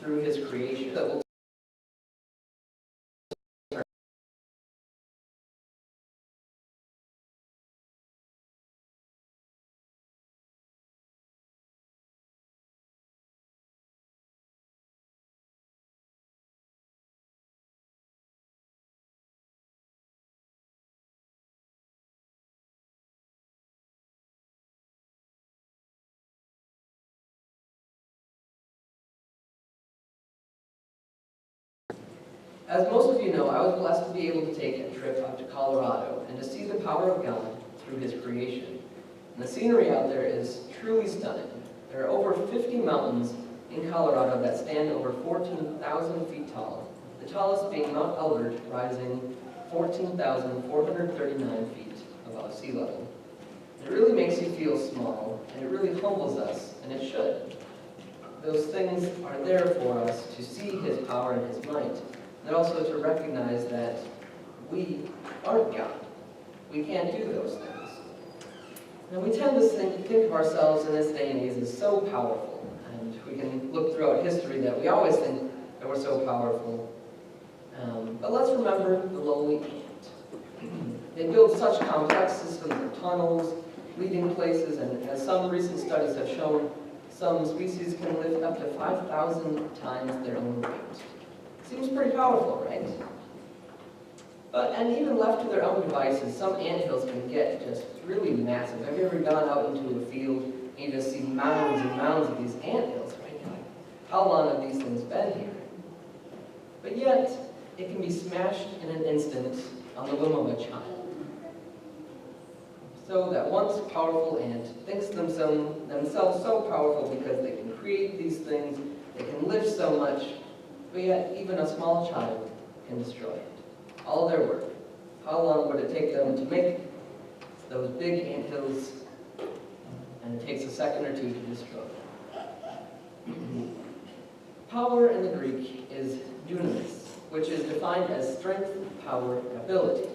through his creation that will As most of you know, I was blessed to be able to take a trip up to Colorado and to see the power of God through his creation. And the scenery out there is truly stunning. There are over 50 mountains in Colorado that stand over 14,000 feet tall, the tallest being Mount Elbert, rising 14,439 feet above sea level. It really makes you feel small, and it really humbles us, and it should. Those things are there for us to see his power and his might, and also to recognize that we aren't God. We can't do those things. Now we tend to think of ourselves in this day and age as so powerful, and we can look throughout history that we always think that we're so powerful. But let's remember the lowly ant. They build such complex systems of tunnels, leading places, and as some recent studies have shown, some species can lift up to 5,000 times their own weight. Seems pretty powerful, right? And even left to their own devices, some anthills can get just really massive. Have you ever gone out into a field and you just see mounds and mounds of these anthills, right? You're like, how long have these things been here? But yet, it can be smashed in an instant on the whim of a child. So that once powerful ant thinks themselves so powerful because they can create these things, they can lift so much, but yet even a small child can destroy it. All their work. How long would it take them to make those big anthills? And it takes a second or two to destroy them. Power in the Greek is dunamis, which is defined as strength, power, ability.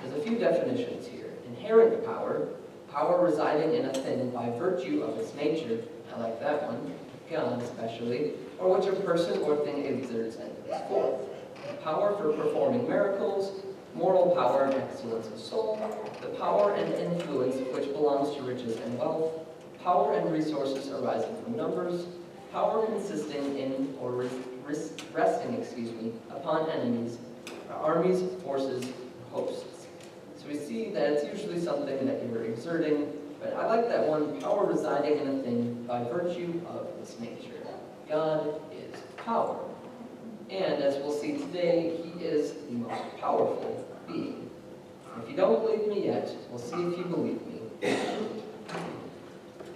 There's a few definitions here. Inherent power, power residing in a thing by virtue of its nature, I like that one, God especially, or which a person or thing exerts and is forth. Power for performing miracles, moral power and excellence of soul, the power and influence which belongs to riches and wealth, power and resources arising from numbers, power consisting in or resting upon enemies, armies, forces, hosts. So we see that it's usually something that you're exerting, but I like that one, power residing in a thing by virtue of its nature. God is power. And as we'll see today, he is the most powerful being. If you don't believe me yet, we'll see if you believe me.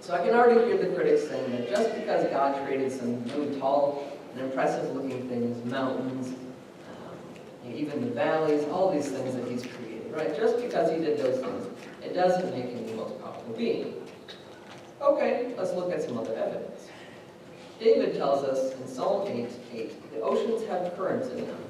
So I can already hear the critics saying that just because God created some really tall and impressive looking things, mountains, even the valleys, all these things that he's created, right? Just because he did those things, it doesn't make him the most powerful being. Okay, let's look at some other evidence. David tells us in Psalm 8:8, the oceans have currents in them.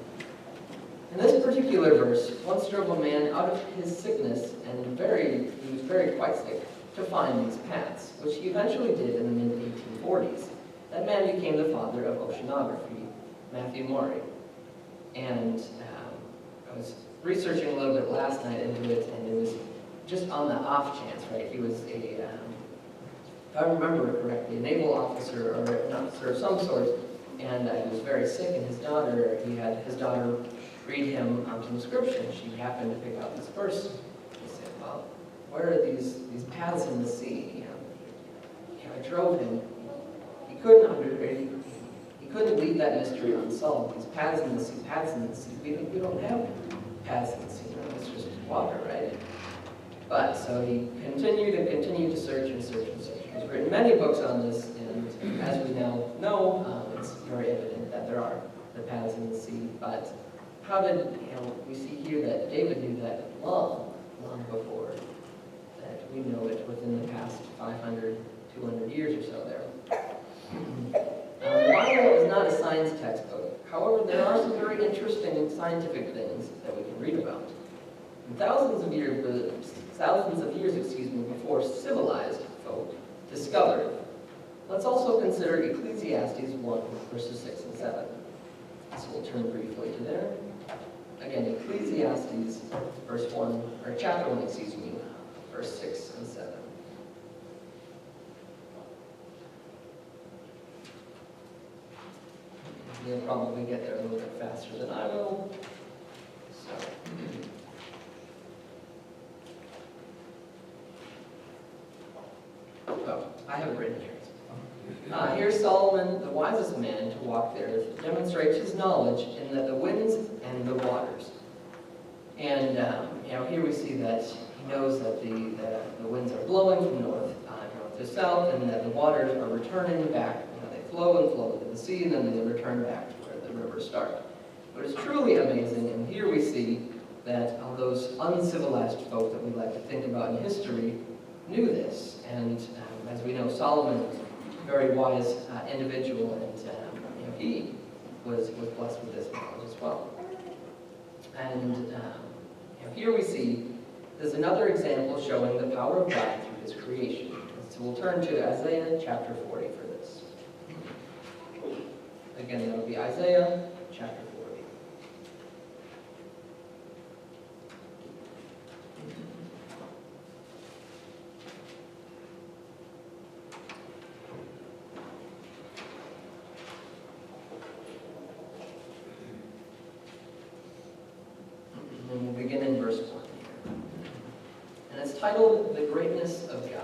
In this particular verse, once drove a man out of his sickness, and he was quite sick, to find these paths, which he eventually did in the mid-1840s. That man became the father of oceanography, Matthew Maury. And I was researching a little bit last night into it, and it was just on the off chance, right? He was if I remember it correctly, a naval officer or an officer of some sort, and he was very sick, and he had his daughter read him some scripture, and she happened to pick out this verse. He said, well, where are these paths in the sea? I drove him. He couldn't leave that mystery unsolved. These paths in the sea, paths in the sea. We don't have paths in the sea. It's just water, right? But so he continued to search and search and search. He's written many books on this, and as we now know, it's very evident that there are the paths in the sea. But how did, we see here that David knew that long before, that we know it within the past 500, 200 years or so there. The Bible is not a science textbook. However, there are some very interesting scientific things that we can read about. Thousands of years before civilized folk discovered Let's also consider Ecclesiastes 1, verses 6 and 7. So we'll turn briefly to there. Again, Ecclesiastes chapter 1, verse 6 and 7. You'll probably get there a little bit faster than I will. So. Oh, I have it written here. Here's Solomon, the wisest man to walk the earth, demonstrates his knowledge in the winds and the waters. And here we see that he knows that the winds are blowing from north to south, and that the waters are returning back. They flow and flow to the sea, and then they return back to where the rivers start. But it's truly amazing, and here we see that all those uncivilized folk that we like to think about in history knew this. And as we know, Solomon was a very wise individual, and he was blessed with this knowledge as well. And here we see there's another example showing the power of God through his creation. So we'll turn to Isaiah chapter 40 for this. Again, that would be Isaiah chapter 40. And we'll begin in verse 1. And it's titled, The Greatness of God.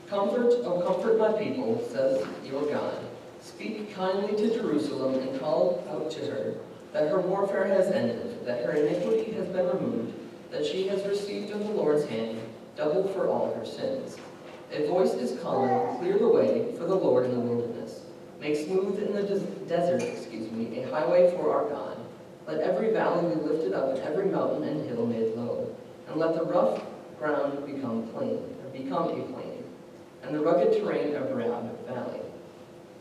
Comfort my people, says your God. Speak kindly to Jerusalem and call out to her that her warfare has ended, that her iniquity has been removed, that she has received of the Lord's hand double for all her sins. A voice is calling, clear the way for the Lord in the wilderness. Make smooth in the desert, a highway for our God. Let every valley be lifted up and every mountain and hill made low. And let the rough ground become a plain, and the rugged terrain a broad valley.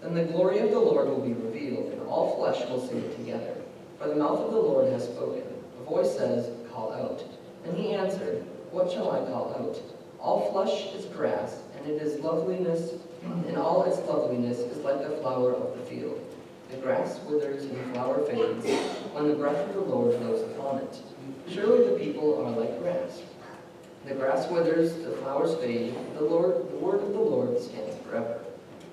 Then the glory of the Lord will be revealed, and all flesh will see it together. For the mouth of the Lord has spoken. A voice says, call out. And he answered, what shall I call out? All flesh is grass, and all its loveliness is like the flower of the field. The grass withers and the flower fades, when the breath of the Lord blows upon it. Surely the people are like grass. The grass withers, the flowers fade, the word of the Lord stands forever.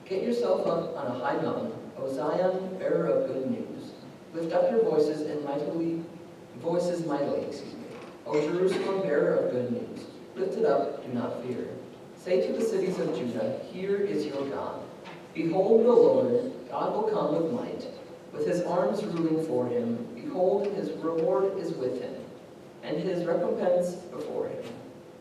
Get yourself up on a high mountain, O Zion, bearer of good news. Lift up your voices mightily, O Jerusalem, bearer of good news. Lift it up, do not fear. Say to the cities of Judah, here is your God. Behold the Lord, God will come with might, with his arms ruling for him. Behold, his reward is with him, and his recompense before him.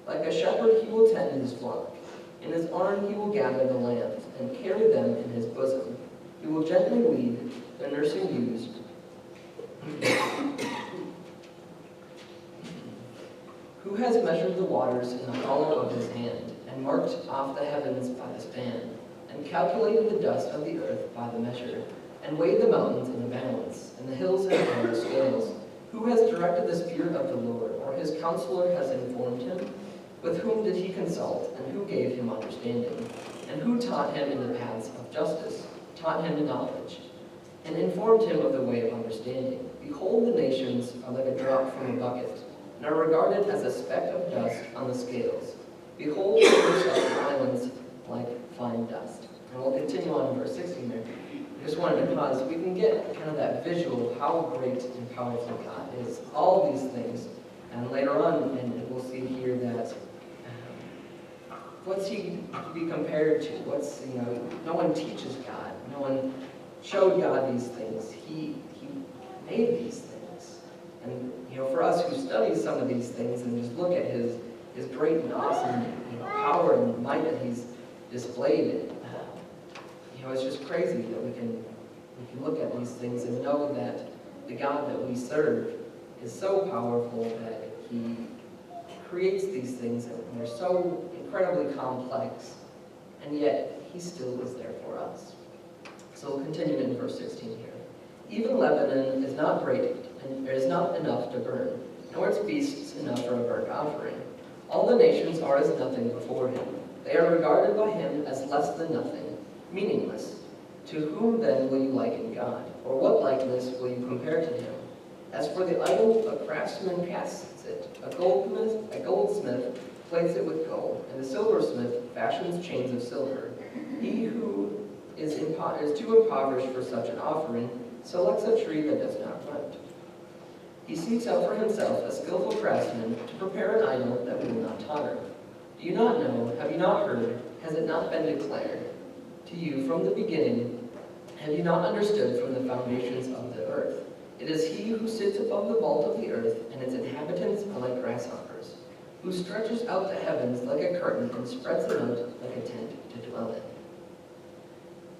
Like a shepherd he will tend his flock. In his arm he will gather the lambs, and carry them in his bosom. He will gently lead the nursing ewes. Who has measured the waters in the hollow of his hand, and marked off the heavens by the span, and calculated the dust of the earth by the measure, and weighed the mountains in a balance, and the hills in a scales? Who has directed the Spirit of the Lord, or his counselor has informed him? With whom did he consult, and who gave him understanding? And who taught him in the paths of justice, taught him knowledge, and informed him of the way of understanding? Behold, the nations are like a drop from a bucket, and are regarded as a speck of dust on the scales. Behold, the first of the islands like fine dust. And we'll continue on in verse 16 there. Just wanted to pause. We can get kind of that visual of how great and powerful God is. All these things. And later on, and we'll see here that what's he to be compared to? No one teaches God. No one showed God these things. He made these things. And for us who study some of these things and just look at his great and awesome power and might that he's displayed, it's just crazy that we can look at these things and know that the God that we serve is so powerful that he creates these things and they're so incredibly complex, and yet he still is there for us. So we'll continue in verse 16 here. Even Lebanon is not great, and there is not enough to burn, nor its beasts enough for a burnt offering. All the nations are as nothing before him. They are regarded by him as less than nothing. Meaningless. To whom then will you liken God? Or what likeness will you compare to him? As for the idol, a craftsman casts it. A goldsmith plates it with gold, and the silversmith fashions chains of silver. He who is too impoverished for such an offering selects a tree that does not rot. He seeks out for himself a skillful craftsman to prepare an idol that will not totter. Do you not know? Have you not heard? Has it not been declared to you from the beginning? Have you not understood from the foundations of the earth? It is he who sits above the vault of the earth, and its inhabitants are like grasshoppers, who stretches out the heavens like a curtain and spreads them out like a tent to dwell in.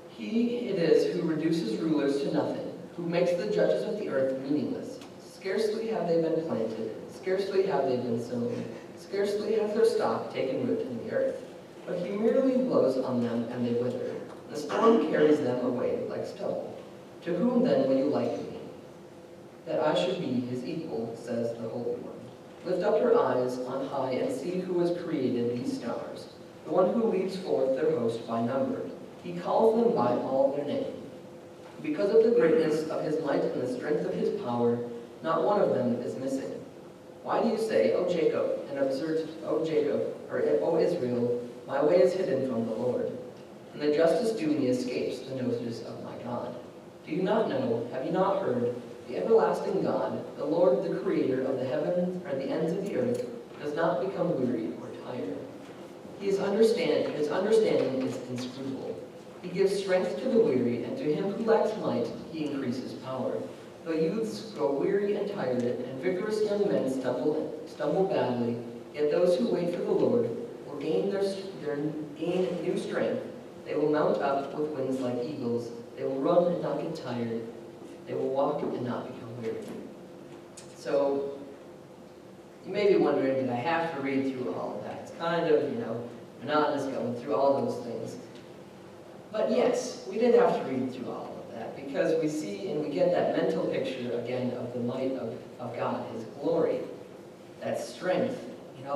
He it is who reduces rulers to nothing, who makes the judges of the earth meaningless. Scarcely have they been planted, scarcely have they been sown, scarcely has their stock taken root in the earth. But he merely blows on them, and they wither. The storm carries them away like stubble. To whom then will you liken me? That I should be his equal, says the Holy One. Lift up your eyes on high and see who has created these stars, the one who leads forth their host by number. He calls them by all their name. Because of the greatness of his might and the strength of his power, not one of them is missing. Why do you say, O Jacob, and assert, O Jacob, or O Israel, my way is hidden from the Lord, and the justice due me escapes the notice of my God? Do you not know, have you not heard, the everlasting God, the Lord, the creator of the heavens or the ends of the earth, does not become weary or tired. His understanding is inscrutable. He gives strength to the weary, and to him who lacks might, he increases power. Though youths grow weary and tired, and vigorous young men stumble badly, yet those who wait for the Lord will gain new strength. They will mount up with wings like eagles. They will run and not get tired. They will walk and not become weary. So, you may be wondering, did I have to read through all of that? It's kind of, monotonous going through all those things. But yes, we did have to read through all of that, because we see and we get that mental picture, again, of the might of God, his glory, that strength,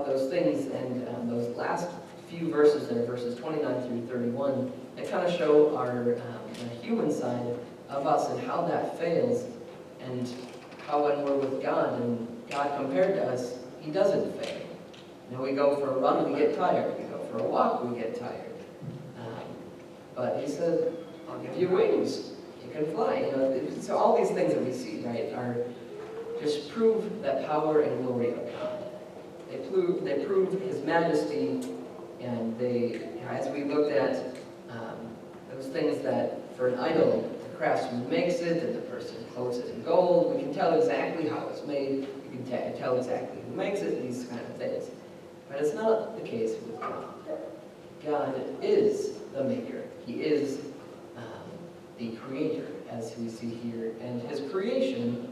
those things, and those last few verses there, verses 29 through 31, that kind of show our the human side of us and how that fails, and how when we're with God, and God compared to us, he doesn't fail. We go for a run, we get tired. We go for a walk, we get tired. But he said, I'll give you wings. You can fly. So all these things that we see, right, are just prove that power and glory of God. They prove his majesty, and as we looked at those things that for an idol, the craftsman makes it, and the person clothes it in gold. We can tell exactly how it's made. We can tell exactly who makes it, these kind of things. But it's not the case with God. God is the maker. He is the creator, as we see here, and his creation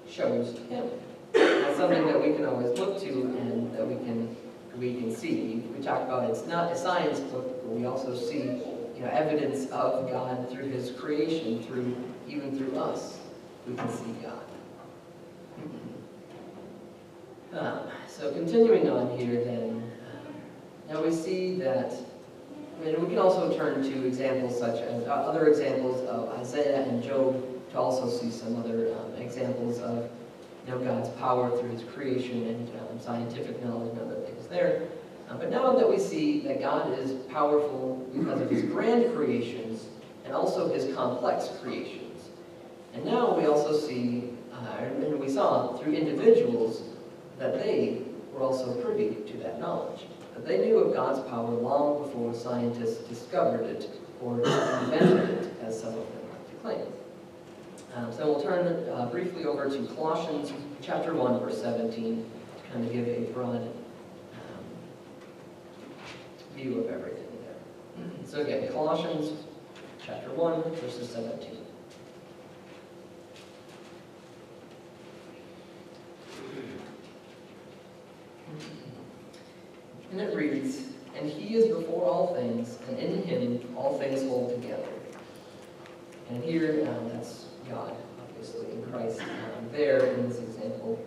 shows him. That's something that we can always look to and that we can see. We talk about it's not a science book, but we also see evidence of God through his creation, even through us. We can see God. So continuing on here then, now we see that, we can also turn to examples such as, other examples of Isaiah and Job to also see some other examples of God's power through his creation and scientific knowledge and other things there. But now that we see that God is powerful because of his grand creations and also his complex creations. And now we also see, and we saw through individuals, that they were also privy to that knowledge. That they knew of God's power long before scientists discovered it or invented it, as some of them like to claim. So we'll turn briefly over to Colossians chapter 1, verse 17, to kind of give a broad view of everything there. So again, Colossians chapter 1, verses 17. And it reads, "And he is before all things, and in him all things hold together." And here, that's God, obviously, in Christ, there in this example,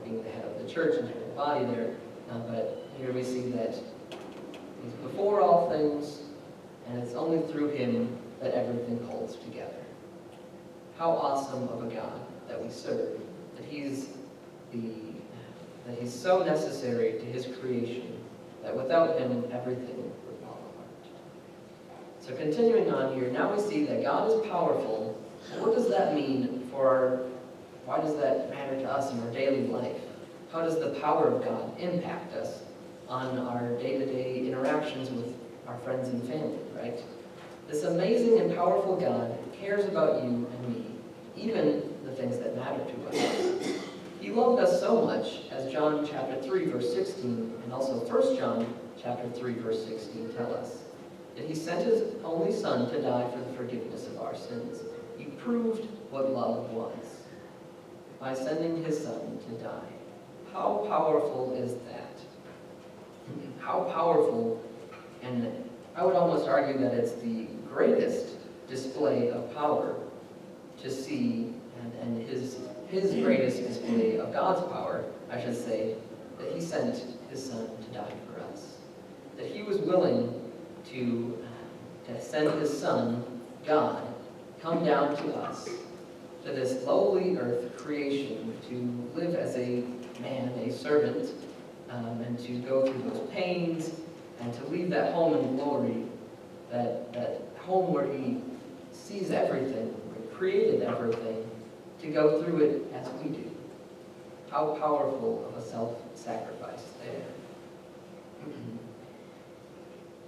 being the head of the church and the body there. But here we see that he's before all things, and it's only through him that everything holds together. How awesome of a God that we serve, that He's so necessary to His creation, that without Him, everything would fall apart. So continuing on here, now we see that God is powerful. What does that mean why does that matter to us in our daily life? How does the power of God impact us on our day-to-day interactions with our friends and family, right? This amazing and powerful God cares about you and me, even the things that matter to us. He loved us so much, as John chapter 3, verse 16, and also 1 John chapter 3, verse 16 tell us, that He sent His only Son to die for the forgiveness of our sins. He proved what love was by sending His Son to die. How powerful is that? How powerful, and I would almost argue that it's the greatest display of power to see, and His greatest display of God's power, I should say, that He sent His Son to die for us. That He was willing to send His Son, God, come down to us, to this lowly earth creation, to live as a man, a servant, and to go through those pains, and to leave that home in glory, that home where He sees everything, where He created everything, to go through it as we do. How powerful of a self-sacrifice there.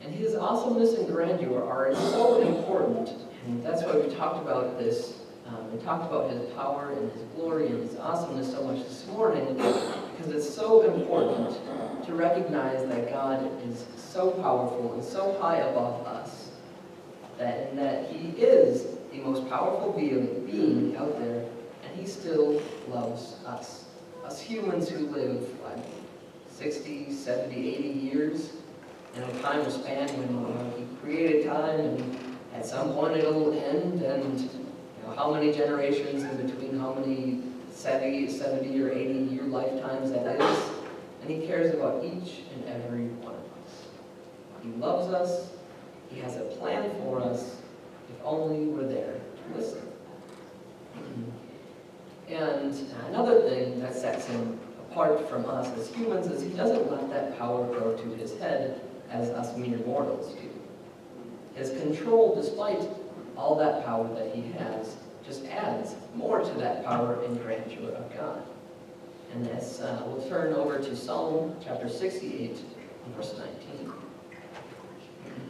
And His awesomeness and grandeur are so important, and that's why we talked about this. We talked about His power and His glory and His awesomeness so much this morning, because it's so important to recognize that God is so powerful and so high above us, that He is the most powerful being out there, and He still loves us. Us humans who live, 60, 70, 80 years, in a time span when He created time, and at some point it'll end, and how many generations in between, how many 70 or 80-year lifetimes that is, and He cares about each and every one of us. He loves us. He has a plan for us, if only we're there to listen. And another thing that sets Him apart from us as humans is He doesn't let that power go to His head as us mere mortals do. His control, despite all that power that He has, just adds more to that power and grandeur of God. And as we'll turn over to Psalm chapter 68, verse 19.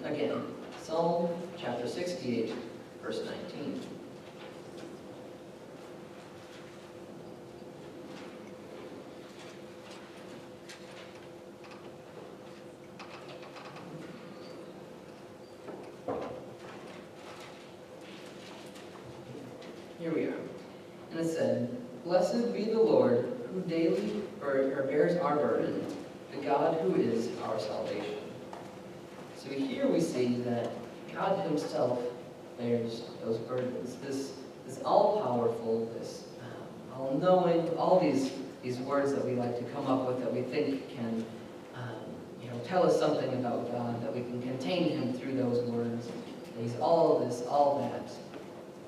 Again, Psalm chapter 68, verse 19. Here we are. And it said, "Blessed be the Lord, who daily bears our burden, the God who is our salvation." So here we see that God Himself bears those burdens. This all-powerful, this all-knowing, all these words that we like to come up with that we think can tell us something about God, that we can contain Him through those words. That He's all this, all that.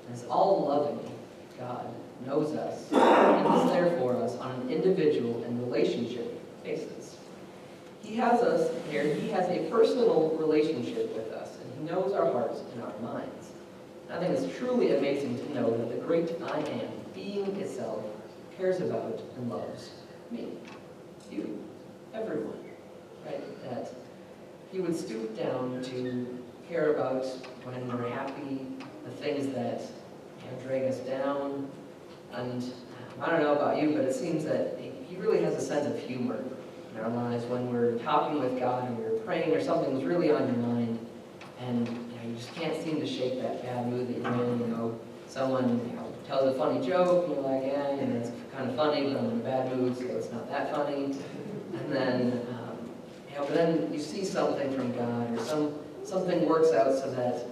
This all-loving God knows us and is there for us on an individual and relationship basis. He has us here. He has a personal relationship with us, and He knows our hearts and our minds. And I think it's truly amazing to know that the great I Am, being itself, cares about and loves me, you, everyone, right? That He would stoop down to care about when we're happy, the things that drag us down. And I don't know about you, but it seems that He really has a sense of humor in our lives when we're talking with God and we're praying or something's really on your mind, and you just can't seem to shake that bad mood that you're in. Someone tells a funny joke, and you're like, yeah, it's kind of funny, but I'm in a bad mood, so it's not that funny. And then, but then you see something from God, or something works out so that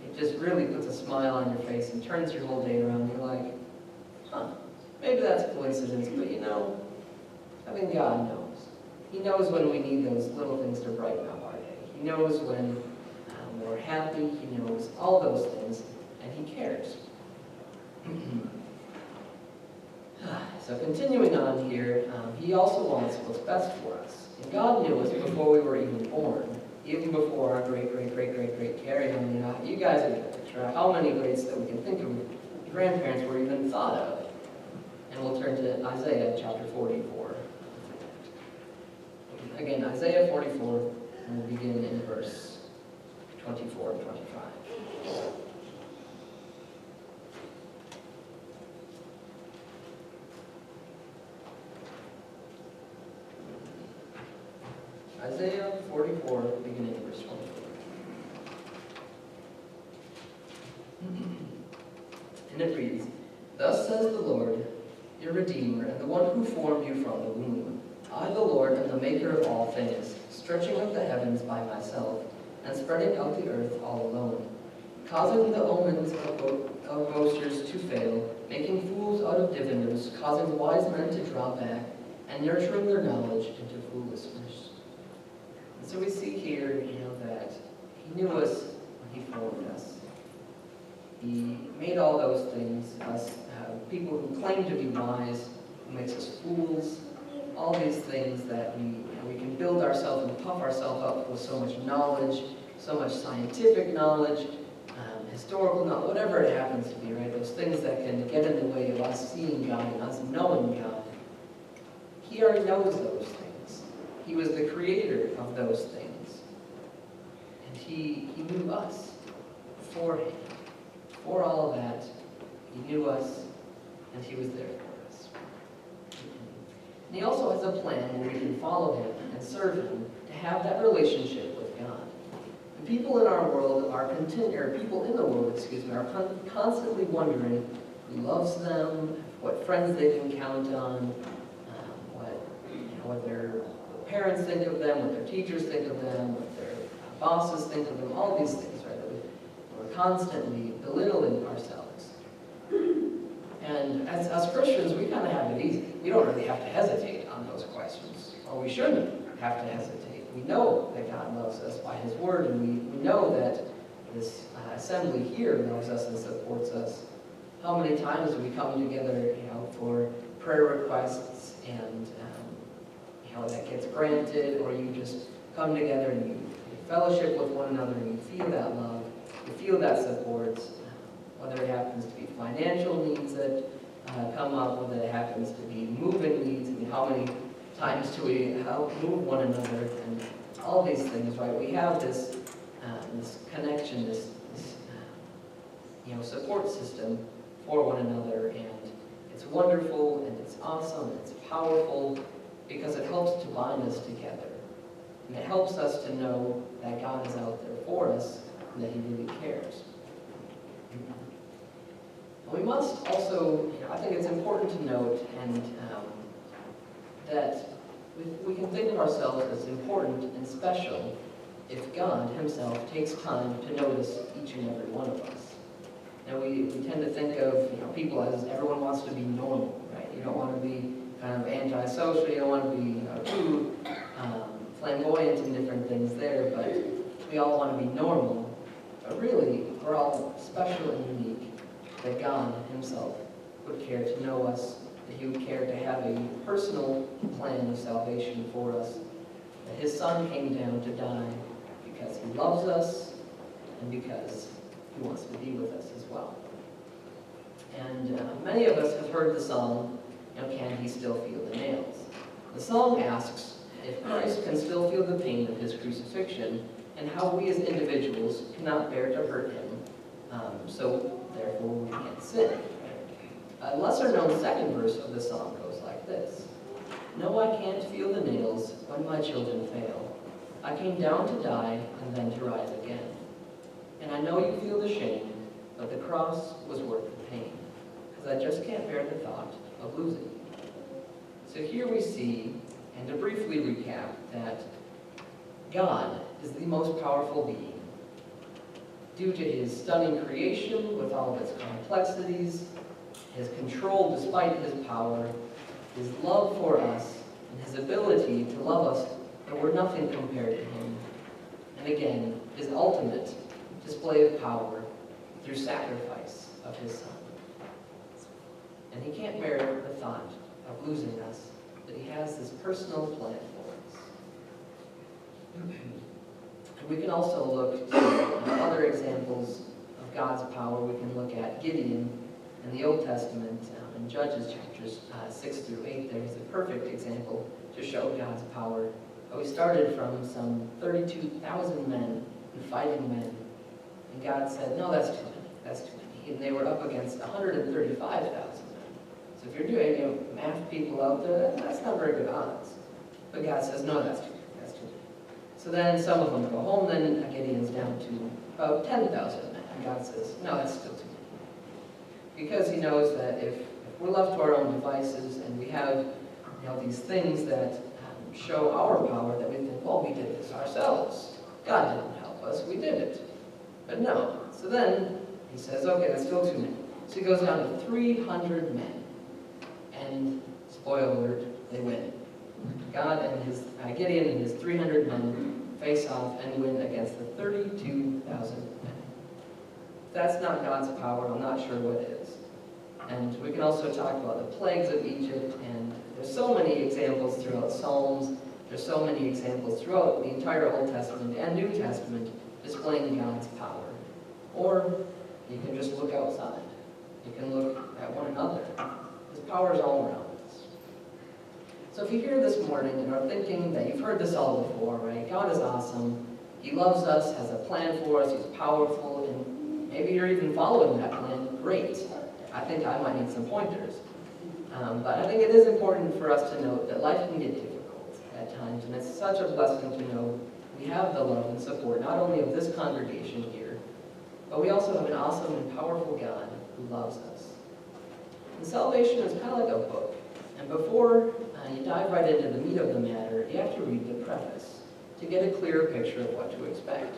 it just really puts a smile on your face and turns your whole day around. You're like, maybe that's a coincidence, but I mean, God knows. He knows when we need those little things to brighten up our day. He knows when when we're happy. He knows all those things, and he cares. So continuing on here, he also wants what's best for us. And God knew us before we were even born, even before our great carry on. You guys are going to picture how many greats that we can think of grandparents were even thought of. And we'll turn to Isaiah chapter 44. Again, Isaiah 44, and we'll begin in verse 24 and 25. Isaiah 44, beginning in verse 24. And it reads, "Thus says the Lord, your Redeemer, and the one who formed you from the womb. I, the Lord, am the maker of all things, stretching up the heavens by myself, and spreading out the earth all alone, causing the omens of boasters to fail, making fools out of diviners, causing wise men to draw back, and nurturing their knowledge into foolishness." And so we see here, that he knew us when he formed us. He made all those things, us people who claim to be wise, who makes us fools, all these things that we can build ourselves and puff ourselves up with so much knowledge, so much scientific knowledge, historical knowledge, whatever it happens to be, right? Those things that can get in the way of us seeing God and us knowing God. He already knows those things. He was the creator of those things. And he knew us beforehand. For all of that, he knew us, and he was there for us. And he also has a plan where we can follow him and serve him to have that relationship with God. And people in our world are people in the world, are constantly wondering who loves them, what friends they can count on, what their parents think of them, what their teachers think of them, what their bosses think of them, all these things, right? We're constantly belittling ourselves. And as Christians, we kind of have it easy. We don't really have to hesitate on those questions, or we shouldn't have to hesitate. We know that God loves us by his word, and we know that this assembly here loves us and supports us. How many times do we come together, for prayer requests, and that gets granted, or you just come together and you fellowship with one another, and you feel that love, you feel that support, whether it happens to be financial needs that come up, whether it happens to be moving needs. How many times do we help move one another, and all these things, right? We have this connection, this support system for one another, and it's wonderful, and it's awesome, and it's powerful, because it helps to bind us together. And it helps us to know that God is out there for us, and that he really cares. And we must also, I think it's important to note, and that we can think of ourselves as important and special if God himself takes time to notice each and every one of us. And we tend to think of people as everyone wants to be normal, right? You don't want to be kind of antisocial, you don't want to be too flamboyant in different things there, but we all want to be normal. But really, we're all special and unique, that God himself would care to know us, that he would care to have a personal plan of salvation for us, that his son came down to die because he loves us and because he wants to be with us as well. And many of us have heard the song, "Can he still feel the nails?" The song asks if Christ can still feel the pain of his crucifixion, and how we as individuals cannot bear to hurt him, so therefore we can't sin. A lesser known second verse of the song goes like this: "No, I can't feel the nails when my children fail. I came down to die and then to rise again. And I know you feel the shame, but the cross was worth the pain, because I just can't bear the thought of losing you." So here we see, and to briefly recap, that God is the most powerful being. Due to his stunning creation with all of its complexities, his control despite his power, his love for us, and his ability to love us, that we're nothing compared to him. And again, his ultimate display of power through sacrifice of his son. And he can't bear the thought of losing us, but he has this personal plan for us. And we can also look to other examples of God's power. We can look at Gideon in the Old Testament, in Judges chapters 6 through 8. There is a perfect example to show God's power. We started from some 32,000 men and fighting men. And God said, no, that's too many. That's too many. And they were up against 135,000 men. So if you're doing math people out there, that's not very good odds. But God says, no, that's too many. That's too many. So then some of them go home. Then Gideon's down to about 10,000 men. And God says, no, that's still too many. Because he knows that if we're left to our own devices and we have these things that show our power, that we think, well, we did this ourselves. God didn't help us, we did it. But no. So then he says, okay, that's still too many. So he goes down to 300 men. And spoiler alert, they win. God and Gideon and his 300 men face off and win against the 32,000 men. If that's not God's power, I'm not sure what is. And we can also talk about the plagues of Egypt, and there's so many examples throughout Psalms, there's so many examples throughout the entire Old Testament and New Testament displaying God's power. Or you can just look outside. You can look at one another. His power is all around us. So if you're here this morning and are thinking that you've heard this all before, right? God is awesome. He loves us, has a plan for us, he's powerful, and maybe you're even following that plan. Great. I think I might need some pointers. But I think it is important for us to note that life can get difficult at times, and it's such a blessing to know we have the love and support, not only of this congregation here, but we also have an awesome and powerful God who loves us. And salvation is kind of like a book. And before you dive right into the meat of the matter, you have to read the preface to get a clearer picture of what to expect.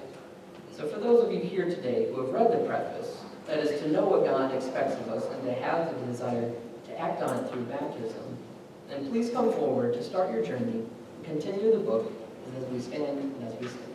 So for those of you here today who have read the preface, that is to know what God expects of us and to have the desire to act on it through baptism, then please come forward to start your journey and continue the book as we stand and as we sing.